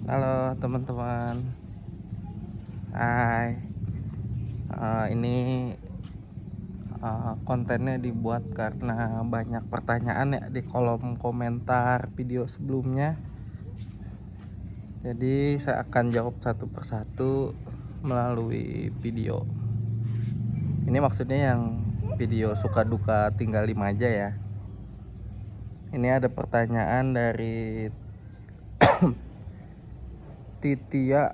Halo teman-teman, hai. Ini kontennya dibuat karena banyak pertanyaan ya di kolom komentar video sebelumnya. Jadi saya akan jawab satu persatu melalui video. Ini maksudnya yang video suka duka tinggal di Maja ya. Ini ada pertanyaan dari Titia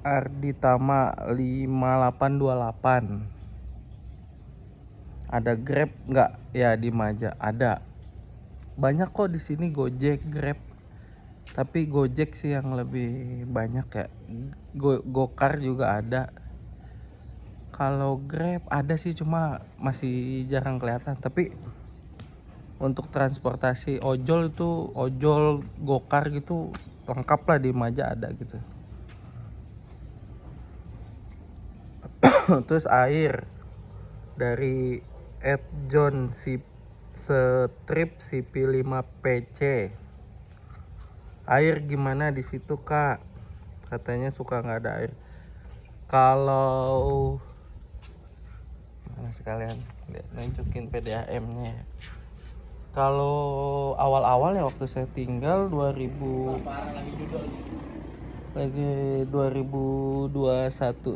Arditama 5828. Ada Grab nggak ya di Maja? Ada. Banyak kok di sini Gojek, Grab. Tapi Gojek sih yang lebih banyak ya. Gokar juga ada. Kalau Grab ada sih cuma masih jarang kelihatan. Tapi untuk transportasi ojol itu, ojol Gokar gitu lengkap lah di Maja ada gitu. Terus air dari John Strip CP5PC. Air gimana di situ kak? Katanya suka nggak ada air. Kalau mana sekalian nunjukin PDAM-nya ya. Kalau awal-awal ya waktu saya tinggal 2021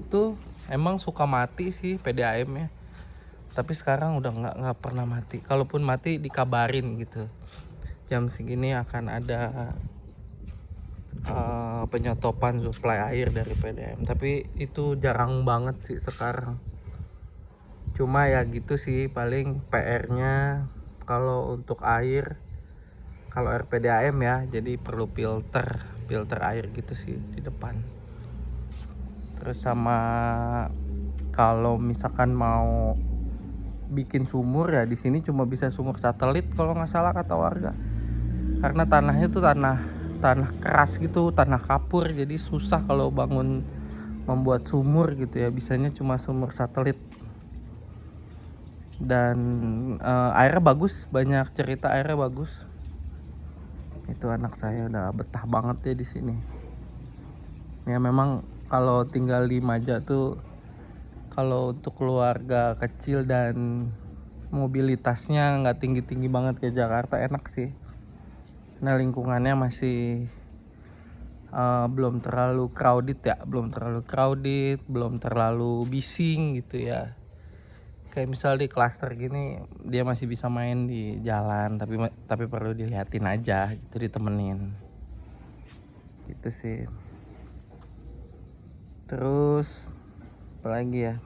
tuh emang suka mati sih PDAM-nya. Tapi sekarang udah nggak pernah mati. Kalaupun mati dikabarin gitu. Jam segini akan ada penyotopan suplai air dari PDAM. Tapi itu jarang banget sih sekarang. Cuma ya gitu sih paling PR-nya kalau untuk air, kalau RPDAM ya, jadi perlu filter air gitu sih di depan. Terus sama kalau misalkan mau bikin sumur ya di sini cuma bisa sumur satelit kalau nggak salah kata warga. Karena tanahnya tuh tanah keras gitu, tanah kapur, jadi susah kalau bangun membuat sumur gitu ya. Bisanya cuma sumur satelit. Dan airnya bagus, banyak cerita airnya bagus. Itu anak saya udah betah banget ya di sini. Ya memang kalau tinggal di Maja tuh kalau untuk keluarga kecil dan mobilitasnya nggak tinggi-tinggi banget kayak Jakarta enak sih. Nah lingkungannya masih belum terlalu crowded ya, belum terlalu bising gitu ya. Kayak misal di klaster gini dia masih bisa main di jalan, tapi perlu dilihatin aja gitu, ditemenin gitu sih. Terus apa lagi ya,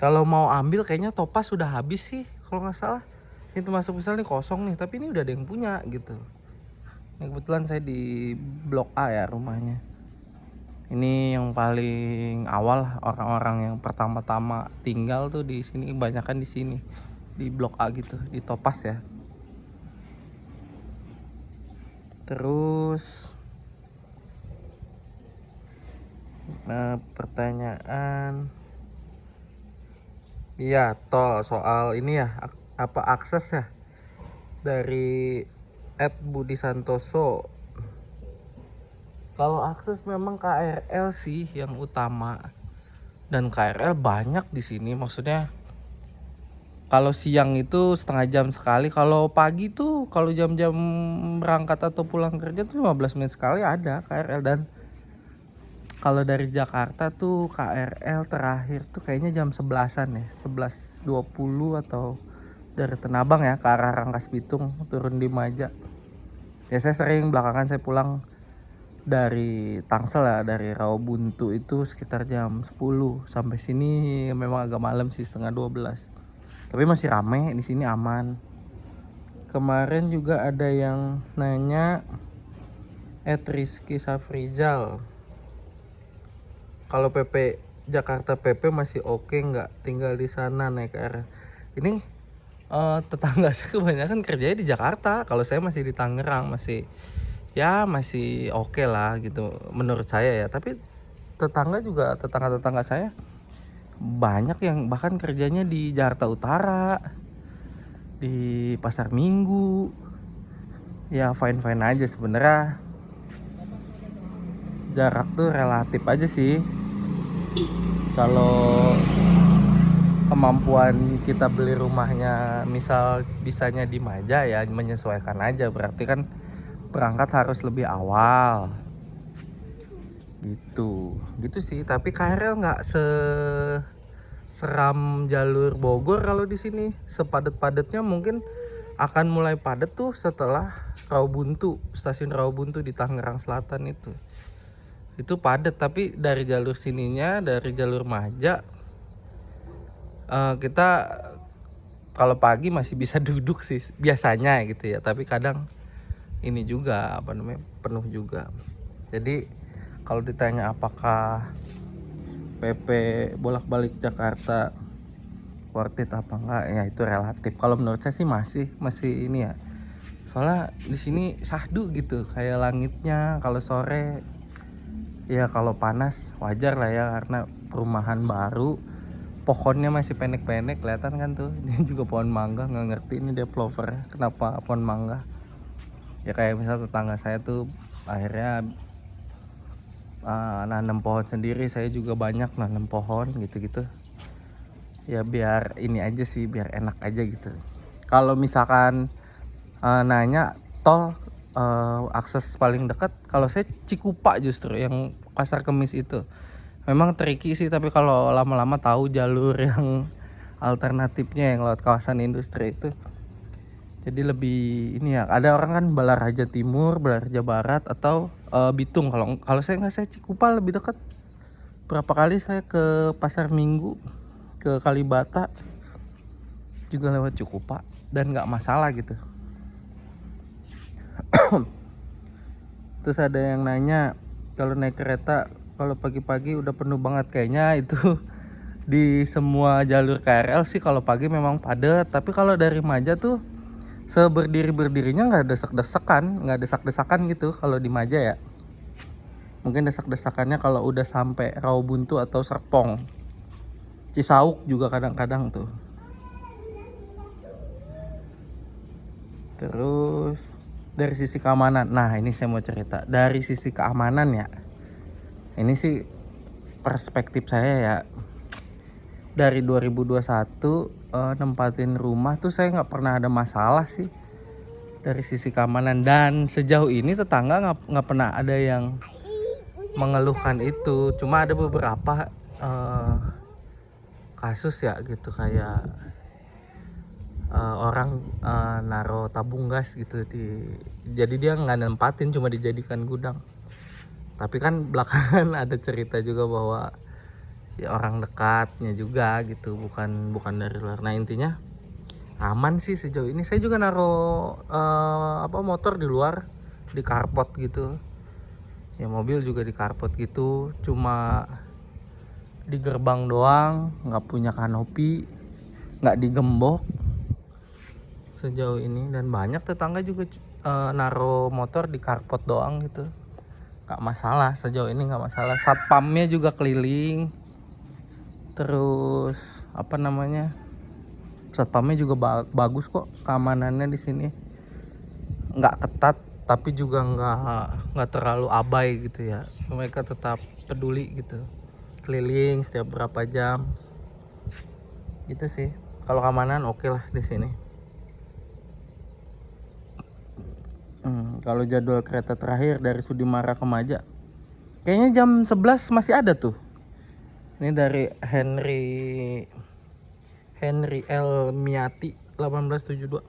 kalau mau ambil kayaknya Topaz sudah habis sih kalau nggak salah. Itu masuk misal nih kosong nih, tapi ini udah ada yang punya gitu. Ini kebetulan saya di Blok A ya rumahnya. Ini yang paling awal, orang-orang yang pertama-tama tinggal tuh di sini, kebanyakan di sini di Blok A gitu, di Topaz ya. Terus pertanyaan, iya tol soal ini ya, apa akses ya dari Budi Santoso. Kalau akses memang KRL sih yang utama, dan KRL banyak di sini. Maksudnya kalau siang itu setengah jam sekali, kalau pagi tuh kalau jam-jam berangkat atau pulang kerja tuh 15 menit sekali ada KRL. Dan kalau dari Jakarta tuh KRL terakhir tuh kayaknya jam 11-an ya, 11.20, atau dari Tenabang ya ke arah Rangkas Bitung turun di Maja. Ya saya sering, belakangan saya pulang dari Tangsel ya, dari Rawabuntu itu sekitar jam 10. Sampai sini memang agak malam sih, setengah 12. Tapi masih rame di sini, aman. Kemarin juga ada yang nanya, Rizky Safrizal, kalau PP Jakarta PP masih oke nggak tinggal di sana naik KRL? Ini tetangga saya kebanyakan kerjanya di Jakarta. Kalau saya masih di Tangerang, masih oke lah gitu menurut saya ya. Tapi tetangga saya banyak yang bahkan kerjanya di Jakarta Utara, di Pasar Minggu. Ya fine fine aja sebenarnya, jarak tuh relatif aja sih. Kalau kemampuan kita beli rumahnya misal bisanya di Maja, ya menyesuaikan aja, berarti kan berangkat harus lebih awal gitu sih. Tapi KRL nggak seram jalur Bogor. Kalau di sini sepadet-padetnya mungkin akan mulai padat tuh setelah Rawabuntu, stasiun Rawabuntu di Tangerang Selatan itu padat. Tapi dari jalur sininya, dari jalur Maja, kita kalau pagi masih bisa duduk sih biasanya gitu ya, tapi kadang ini juga apa namanya, penuh juga. Jadi kalau ditanya apakah PP bolak-balik Jakarta worth it apa enggak, ya itu relatif. Kalau menurut saya sih masih ini ya, soalnya di sini sahdu gitu kayak langitnya kalau sore. Ya kalau panas wajar lah ya, karena perumahan baru, pohonnya masih pendek-pendek kelihatan kan tuh. Ini juga pohon mangga, nggak ngerti ini developer kenapa pohon mangga. Ya kayak misal tetangga saya tuh akhirnya nanam pohon sendiri, saya juga banyak nanam pohon gitu-gitu. Ya biar ini aja sih, biar enak aja gitu. Kalau misalkan nanya tol, akses paling dekat kalau saya Cikupa, justru yang Pasar Kemis itu. Memang tricky sih, tapi kalau lama-lama tahu jalur yang alternatifnya yang lewat kawasan industri itu, jadi lebih ini ya. Ada orang kan Balaraja Timur, Balaraja Barat, atau Bitung. Kalau saya nggak, saya Cikupa lebih dekat. Berapa kali saya ke Pasar Minggu, ke Kalibata juga lewat Cikupa dan nggak masalah gitu. Terus ada yang nanya kalau naik kereta kalau pagi-pagi udah penuh banget. Kayaknya itu di semua jalur KRL sih kalau pagi memang padat. Tapi kalau dari Maja tuh seberdiri-berdirinya nggak desak-desakan gitu kalau di Maja ya. Mungkin desak-desakannya kalau udah sampai Rawabuntu atau Serpong. Cisauk juga kadang-kadang tuh. Terus dari sisi keamanan, nah ini saya mau cerita. Dari sisi keamanan ya, ini sih perspektif saya ya. Dari 2021 nempatin rumah tuh saya nggak pernah ada masalah sih dari sisi keamanan. Dan sejauh ini tetangga nggak pernah ada yang mengeluhkan itu. Cuma ada beberapa kasus ya gitu, kayak orang naro tabung gas gitu jadi dia nggak nempatin, cuma dijadikan gudang. Tapi kan belakangan ada cerita juga bahwa ya orang dekatnya juga gitu, bukan dari luar. Nah intinya aman sih sejauh ini. Saya juga naro motor di luar, di carport gitu ya, mobil juga di carport gitu, cuma di gerbang doang, nggak punya kanopi, nggak digembok sejauh ini. Dan banyak tetangga juga naro motor di carport doang gitu, nggak masalah sejauh ini, nggak masalah. Satpamnya juga keliling. Terus apa namanya, satpamnya juga bagus kok keamanannya di sini, nggak ketat tapi juga nggak terlalu abai gitu ya. Mereka tetap peduli gitu, keliling setiap berapa jam gitu sih. Kalau keamanan oke lah di sini. Kalau jadwal kereta terakhir dari Sudimara ke Maja kayaknya jam 11 masih ada tuh. Ini dari Henry L Miati 1872.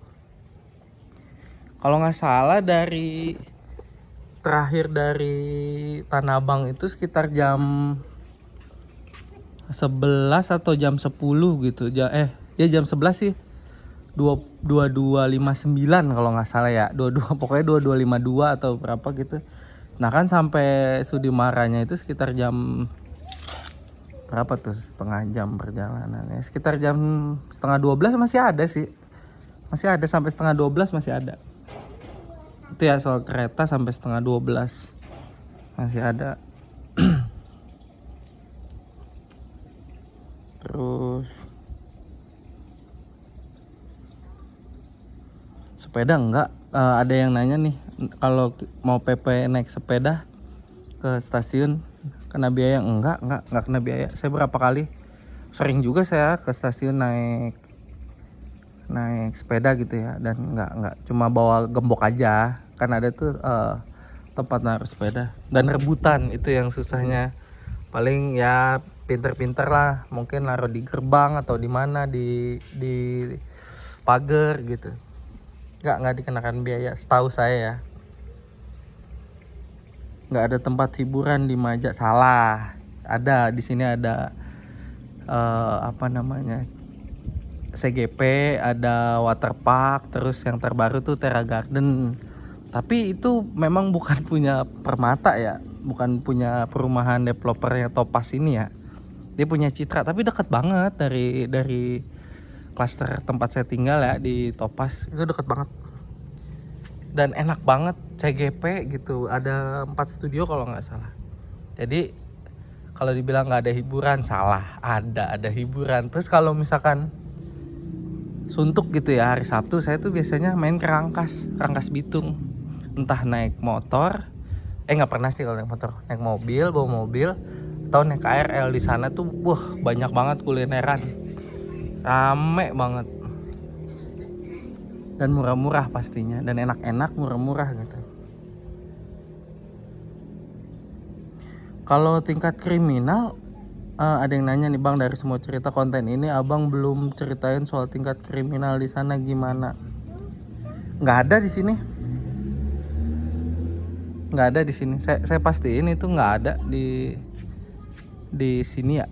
Kalau nggak salah dari terakhir dari Tanah Abang itu sekitar jam 11 atau jam 10 gitu. Ya jam 11 sih. 2259 kalau nggak salah ya. 22 pokoknya 2252 atau berapa gitu. Nah kan sampai Sudimaranya itu sekitar jam berapa tuh, setengah jam perjalanannya, sekitar jam setengah 12 masih ada sih, masih ada sampai setengah 12 masih ada. Itu ya soal kereta, sampai setengah 12 masih ada. Terus sepeda enggak. Ada yang nanya nih, kalau mau PP naik sepeda ke stasiun kena biaya? Enggak kena biaya. Saya berapa kali sering juga saya ke stasiun naik sepeda gitu ya, dan enggak cuma bawa gembok aja. Kan ada tuh tempat naruh sepeda, dan rebutan itu yang susahnya. Paling ya pinter-pinter lah, mungkin naruh di gerbang atau di mana, di pagar gitu. Nggak dikenakan biaya setahu saya ya. Nggak ada tempat hiburan di Majak. Salah, ada di sini. Ada apa namanya, CGP, ada waterpark, terus yang terbaru tuh Terra Garden. Tapi itu memang bukan punya Permata ya, bukan punya perumahan developernya Topaz ini ya. Dia punya Citra, tapi dekat banget dari klaster tempat saya tinggal ya, di Topaz. Itu dekat banget dan enak banget. CGP gitu, ada 4 studio kalau nggak salah. Jadi kalau dibilang nggak ada hiburan, salah. Ada hiburan. Terus kalau misalkan suntuk gitu ya, hari Sabtu saya tuh biasanya main ke Rangkas Bitung. Entah naik motor, nggak pernah sih kalau naik motor, naik mobil, bawa mobil, atau naik KRL. Di sana tuh banyak banget kulineran, rame banget, dan murah-murah pastinya, dan enak-enak, murah-murah gitu. Kalau tingkat kriminal, ada yang nanya nih, Bang, dari semua cerita konten ini Abang belum ceritain soal tingkat kriminal di sana gimana? Nggak ada di sini. Nggak ada di sini. Saya pastiin itu nggak ada di sini ya.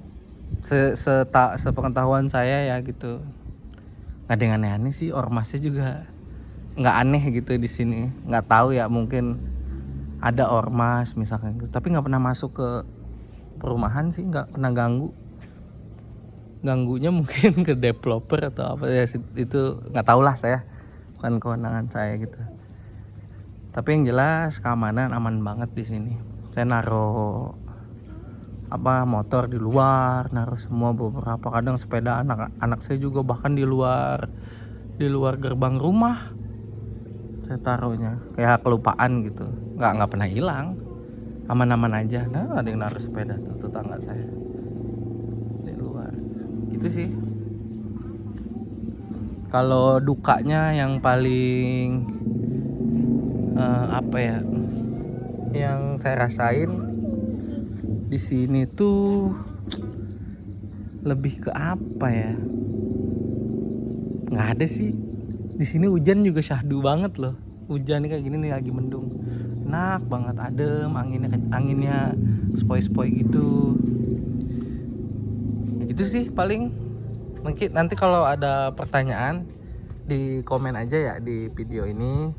Sepengetahuan saya ya gitu. Nggak ada yang aneh-aneh sih. Ormasnya juga nggak aneh gitu di sini. Nggak tahu ya, mungkin ada ormas misalkan gitu. Tapi nggak pernah masuk ke perumahan sih, nggak pernah ganggunya mungkin ke developer atau apa ya, itu nggak tahu lah, saya bukan kewenangan saya gitu. Tapi yang jelas keamanan aman banget di sini. Saya naruh motor di luar, naruh semua, beberapa kadang sepeda anak saya juga bahkan di luar gerbang rumah saya taruhnya, kayak kelupaan gitu. Nggak pernah hilang, aman-aman aja. Nah, ada yang naruh sepeda tuh tetangga saya di luar gitu sih. Kalau dukanya yang paling apa ya, yang saya rasain di sini tuh lebih ke apa ya, nggak ada sih. Di sini hujan juga syahdu banget loh. Hujan kayak gini nih, lagi mendung, enak banget, adem, anginnya spoi-spoi gitu. Ya gitu sih paling. Mungkin nanti kalau ada pertanyaan di komen aja ya di video ini.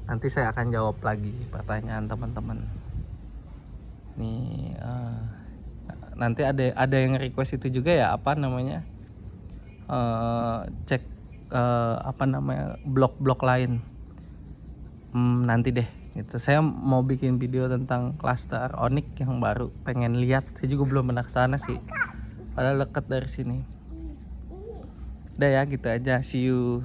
Nanti saya akan jawab lagi pertanyaan teman-teman. Nih nanti ada yang request itu juga ya, apa namanya, cek blog lain. Nanti deh gitu. Saya mau bikin video tentang klaster Onyx yang baru, pengen lihat. Saya juga belum pernah kesana sih, padahal dekat dari sini. Udah ya gitu aja, see you.